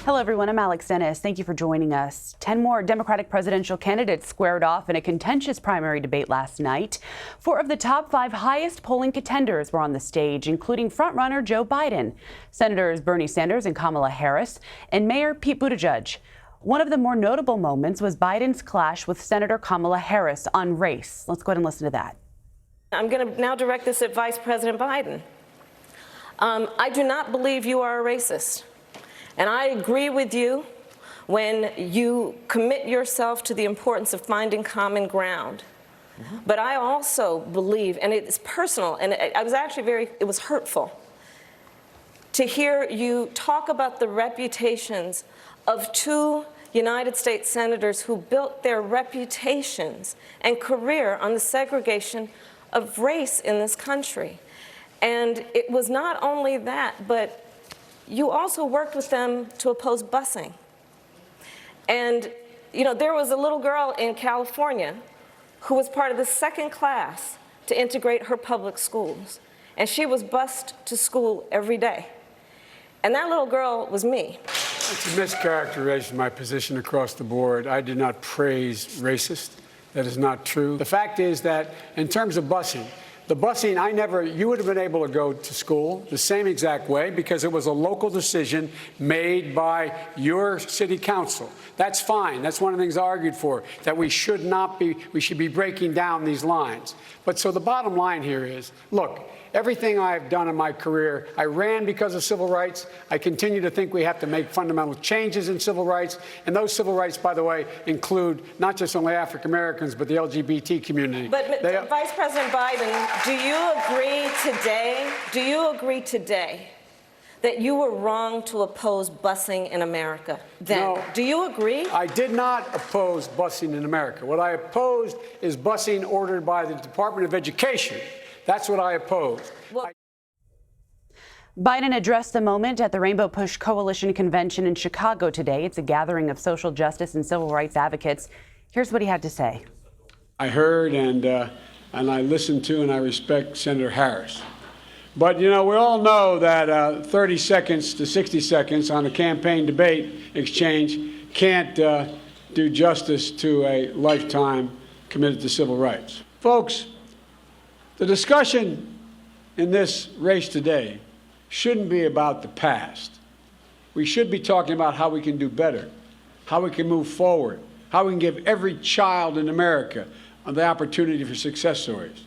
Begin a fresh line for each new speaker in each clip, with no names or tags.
Hello, everyone. I'm Alex Ennis. Thank you for joining us. 10 more Democratic presidential candidates squared off in a contentious primary debate last night. 4 of the top 5 highest polling contenders were on the stage, including frontrunner Joe Biden, Senators Bernie Sanders and Kamala Harris, and Mayor Pete Buttigieg. One of the more notable moments was Biden's clash with Senator Kamala Harris on race. Let's go ahead and listen to that.
I'm going to now direct this at Vice President Biden. I do not believe you are a racist. And I agree with you when you commit yourself to the importance of finding common ground. But I also believe, and it's personal, and I was actually it was hurtful to hear you talk about the reputations of 2 United States senators who built their reputations and career on the segregation of race in this country. And it was not only that, but you also worked with them to oppose busing. And, you know, there was a little girl in California who was part of the second class to integrate her public schools. And she was bused to school every day. And that little girl was me.
It's a mischaracterization of my position across the board. I did not praise racist. That is not true. The fact is that in terms of busing, the busing, you would have been able to go to school the same exact way because it was a local decision made by your city council. That's fine. That's one of the things I argued for, that we should be breaking down these lines. But so the bottom line here is, look, everything I've done in my career, I ran because of civil rights. I continue to think we have to make fundamental changes in civil rights. And those civil rights, by the way, include not just only African Americans, but the LGBT community.
But Vice President Biden, do you agree today that you were wrong to oppose busing in America then?
No,
do you agree?
I did not oppose busing in America. What I opposed is busing ordered by the Department of Education. That's what I oppose.
Well,
Biden addressed the moment at the Rainbow Push Coalition convention in Chicago today. It's a gathering of social justice and civil rights advocates. Here's what he had to say.
I heard and I listened to and I respect Senator Harris. But, you know, we all know that 30 seconds to 60 seconds on a campaign debate exchange can't do justice to a lifetime committed to civil rights. Folks, the discussion in this race today shouldn't be about the past. We should be talking about how we can do better, how we can move forward, how we can give every child in America the opportunity for success stories.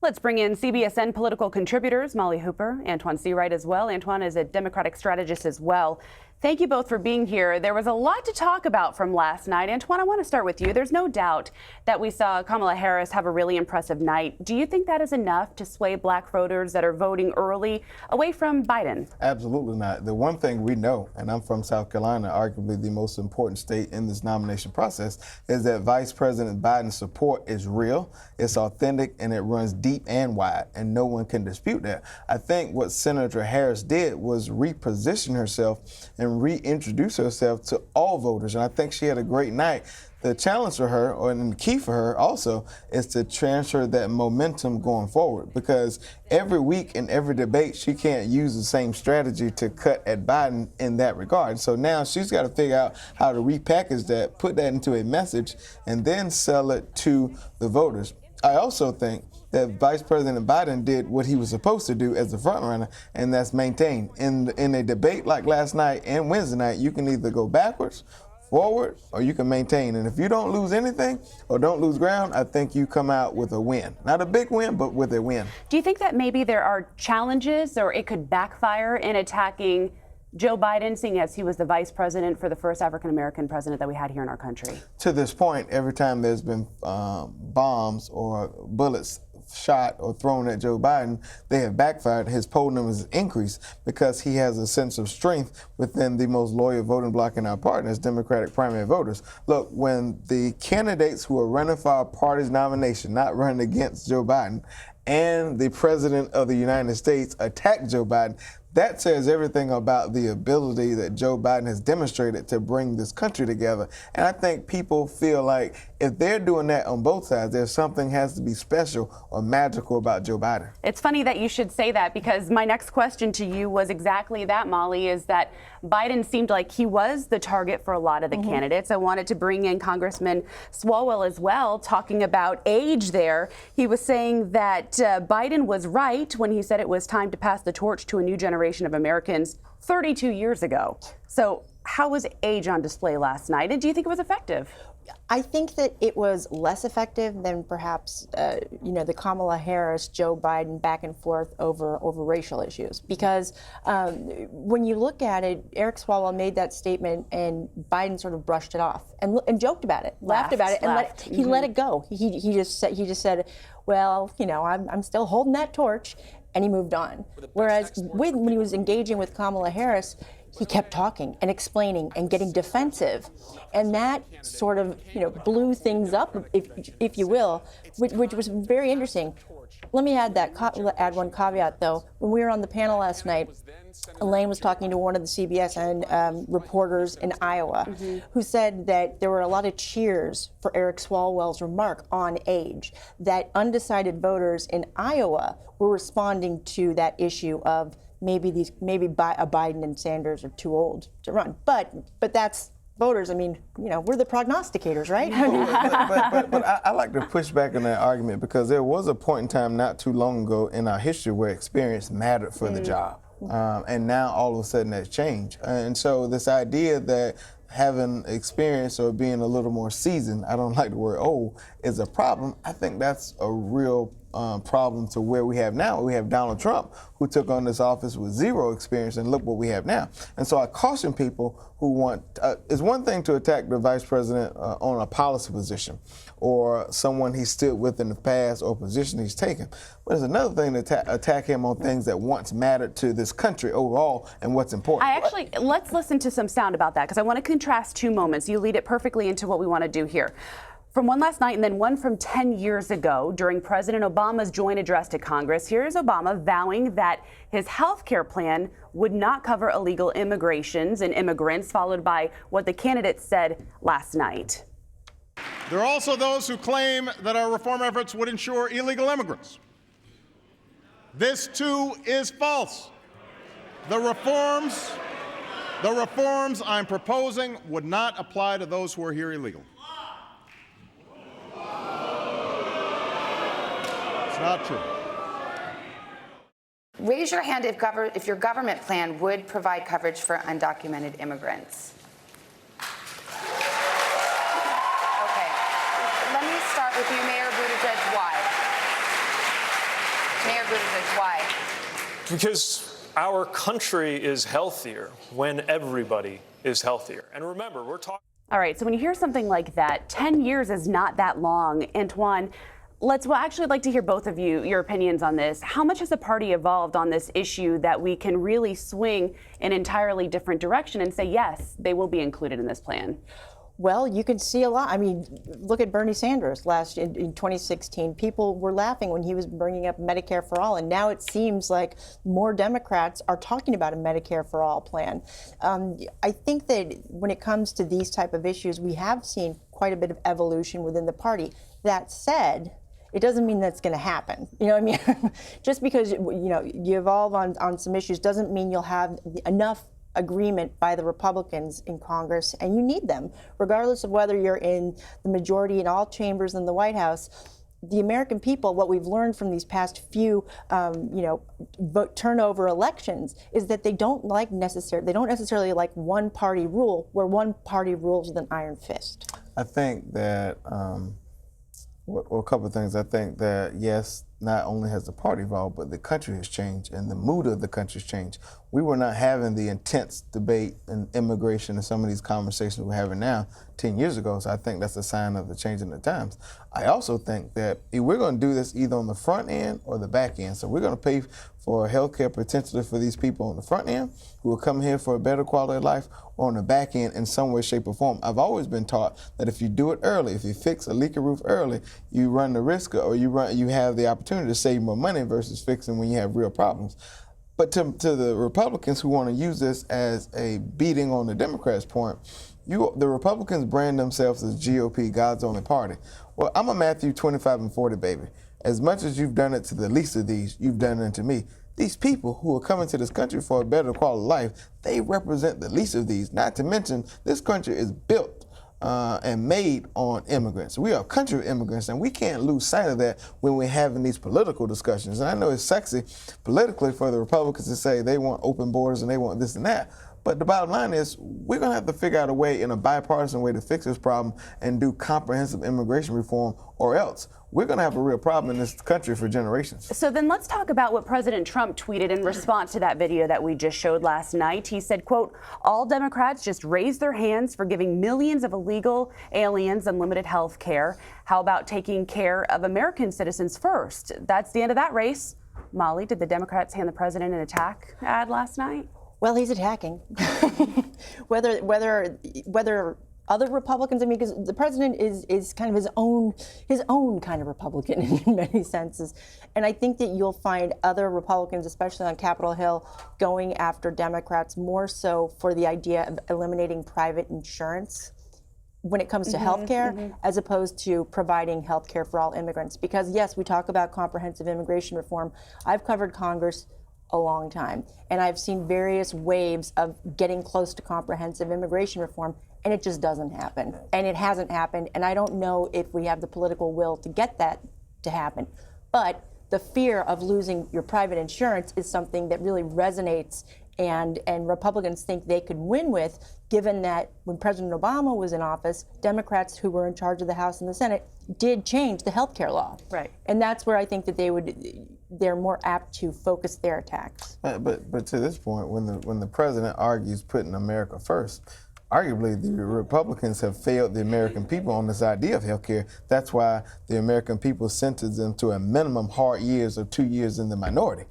Let's bring in CBSN political contributors, Molly Hooper, Antjuan Seawright as well. Antjuan is a Democratic strategist as well. Thank you both for being here. There was a lot to talk about from last night. Antjuan, I want to start with you. There's no doubt that we saw Kamala Harris have a really impressive night. Do you think that is enough to sway black voters that are voting early away from Biden?
Absolutely not. The one thing we know, and I'm from South Carolina, arguably the most important state in this nomination process, is that Vice President Biden's support is real, it's authentic, and it runs deep and wide, and no one can dispute that. I think what Senator Harris did was reposition herself and reintroduce herself to all voters, and I think she had a great night. The challenge for her, and the key for her also, is to transfer that momentum going forward, because every week in every debate, she can't use the same strategy to cut at Biden in that regard. So now she's got to figure out how to repackage that, put that into a message, and then sell it to the voters. I also think that Vice President Biden did what he was supposed to do as a frontrunner, and that's maintain. In a debate like last night and Wednesday night, you can either go backwards, forward, or you can maintain. And if you don't lose anything or don't lose ground, I think you come out with a win. Not a big win, but with a win.
Do you think that maybe there are challenges or it could backfire in attacking Joe Biden, seeing as he was the vice president for the first African-American president that we had here in our country?
To this point, every time there's been bombs or bullets shot or thrown at Joe Biden, they have backfired. His poll numbers increased because he has a sense of strength within the most loyal voting bloc in our party, as Democratic primary voters. Look, when the candidates who are running for our party's nomination, not running against Joe Biden, and the President of the United States attack Joe Biden, that says everything about the ability that Joe Biden has demonstrated to bring this country together. And I think people feel like if they're doing that on both sides, there's something has to be special or magical about Joe Biden.
It's funny that you should say that, because my next question to you was exactly that, Molly, is that Biden seemed like he was the target for a lot of the candidates. I wanted to bring in Congressman Swalwell as well, talking about age there. He was saying that Biden was right when he said it was time to pass the torch to a new generation of Americans 32 years ago. So how was age on display last night, and do you think it was effective?
I think that it was less effective than perhaps, the Kamala Harris, Joe Biden back and forth over racial issues. Because when you look at it, Eric Swalwell made that statement and Biden sort of brushed it off and joked about it, laughed about it, and he let it go. He just said, well, I'm still holding that torch, and he moved on. Whereas when he was engaging with Kamala Harris, he kept talking and explaining and getting defensive, and that sort of blew things up, if you will, which was very interesting. Let me add one caveat though. When we were on the panel last night, Elaine was talking to one of the CBSN reporters in Iowa, who said that there were a lot of cheers for Eric Swalwell's remark on age, that undecided voters in Iowa were responding to that issue of maybe a Biden and Sanders are too old to run, but that's voters. I mean, we're the prognosticators, right?
but I like to push back on that argument, because there was a point in time not too long ago in our history where experience mattered for the job, and now all of a sudden that's changed. And so this idea that having experience or being a little more seasoned, I don't like the word old, is a problem. I think that's a real problem to where we have now. We have Donald Trump, who took on this office with zero experience, and look what we have now. And so I caution people who want, it's one thing to attack the vice president on a policy position or someone he stood with in the past or position he's taken, but it's another thing to attack him on things that once mattered to this country overall and what's important.
Let's listen to some sound about that, because I want to contrast two moments. You lead it perfectly into what we want to do here. From one last night and then one from 10 years ago during President Obama's joint address to Congress. Here's Obama vowing that his health care plan would not cover illegal immigrations and immigrants, followed by what the candidates said last night.
There are also those who claim that our reform efforts would ensure illegal immigrants. This too is false. The reforms I'm proposing would not apply to those who are here illegally. Not true.
Raise your hand if your government plan would provide coverage for undocumented immigrants. Okay, let me start with you, Mayor Buttigieg. Why? Mayor Buttigieg, why?
Because our country is healthier when everybody is healthier. And remember, we're talking.
All right, so when you hear something like that, 10 years is not that long. Antjuan, I'd actually like to hear both of you, your opinions on this. How much has the party evolved on this issue that we can really swing an entirely different direction and say, yes, they will be included in this plan?
Well, you can see a lot. I mean, look at Bernie Sanders in 2016. People were laughing when he was bringing up Medicare for all, and now it seems like more Democrats are talking about a Medicare for all plan. I think that when it comes to these type of issues, we have seen quite a bit of evolution within the party. That said, it doesn't mean that's going to happen. You know what I mean? Just because you evolve on some issues doesn't mean you'll have enough agreement by the Republicans in Congress, and you need them, regardless of whether you're in the majority in all chambers in the White House. The American people, what we've learned from these past few, vote turnover elections, is that they don't necessarily like one party rule, where one party rules with an iron fist.
I think that. Well, a couple of things. I think that, yes, not only has the party evolved, but the country has changed and the mood of the country has changed. We were not having the intense debate in immigration and some of these conversations we're having now 10 years ago, so I think that's a sign of the change in the times. I also think that we're going to do this either on the front end or the back end. So we're going to pay for health care potentially for these people on the front end who will come here for a better quality of life, or on the back end in some way, shape, or form. I've always been taught that if you do it early, if you fix a leaky roof early, you run the risk, or you have the opportunity opportunity to save more money versus fixing when you have real problems. But to the Republicans who want to use this as a beating on the Democrats' point, the Republicans brand themselves as GOP, God's only party. Well, I'm a Matthew 25 and 40 baby. As much as you've done it to the least of these, you've done it to me. These people who are coming to this country for a better quality of life, they represent the least of these. Not to mention, this country is built and made on immigrants. We are a country of immigrants, and we can't lose sight of that when we're having these political discussions. And I know it's sexy politically for the Republicans to say they want open borders and they want this and that. But the bottom line is we're going to have to figure out a way in a bipartisan way to fix this problem and do comprehensive immigration reform, or else we're going to have a real problem in this country for generations.
So then let's talk about what President Trump tweeted in response to that video that we just showed last night. He said, quote, all Democrats just raise their hands for giving millions of illegal aliens unlimited health care. How about taking care of American citizens first? That's the end of that race. Molly, did the Democrats hand the president an attack ad last night?
Well, he's attacking. whether other Republicans, I mean, because the president is kind of his own kind of Republican in many senses. And I think that you'll find other Republicans, especially on Capitol Hill, going after Democrats more so for the idea of eliminating private insurance when it comes to health care, as opposed to providing health care for all immigrants. Because yes, we talk about comprehensive immigration reform. I've covered Congress a long time, and I've seen various waves of getting close to comprehensive immigration reform, and it just doesn't happen. And it hasn't happened, and I don't know if we have the political will to get that to happen. But the fear of losing your private insurance is something that really resonates, and Republicans think they could win with, given that when President Obama was in office, Democrats who were in charge of the House and the Senate did change the health care law. Right. And that's where I think that they're more apt to focus their attacks.
But to this point, when the president argues putting America first, arguably the Republicans have failed the American people on this idea of health care. That's why the American people sentenced them to a minimum hard years of 2 years in the minority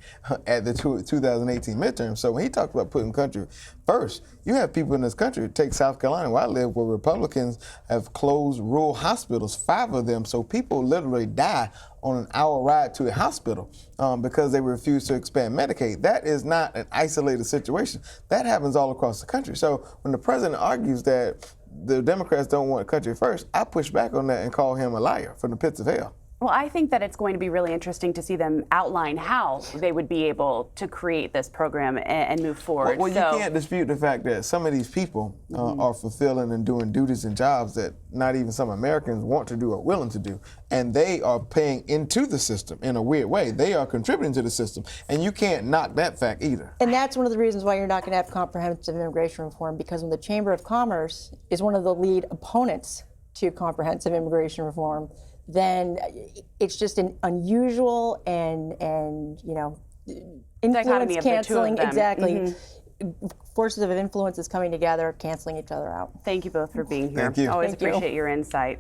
at the 2018 midterm. So when he talks about putting country first, you have people in this country, take South Carolina where I live, where Republicans have closed rural hospitals, 5 of them, so people literally die on an hour ride to a hospital because they refuse to expand Medicaid. That is not an isolated situation. That happens all across the country. So when the president argues that the Democrats don't want country first, I push back on that and call him a liar from the pits of hell.
Well, I think that it's going to be really interesting to see them outline how they would be able to create this program and move forward.
Well, you can't dispute the fact that some of these people are fulfilling and doing duties and jobs that not even some Americans want to do or willing to do. And they are paying into the system in a weird way. They are contributing to the system. And you can't knock that fact either.
And that's one of the reasons why you're not going to have comprehensive immigration reform, because when the Chamber of Commerce is one of the lead opponents to comprehensive immigration reform, then it's just an unusual and influence canceling, exactly. Forces of influence is coming together, canceling each other out.
Thank you both for being here.
Thank you.
Always appreciate your insight.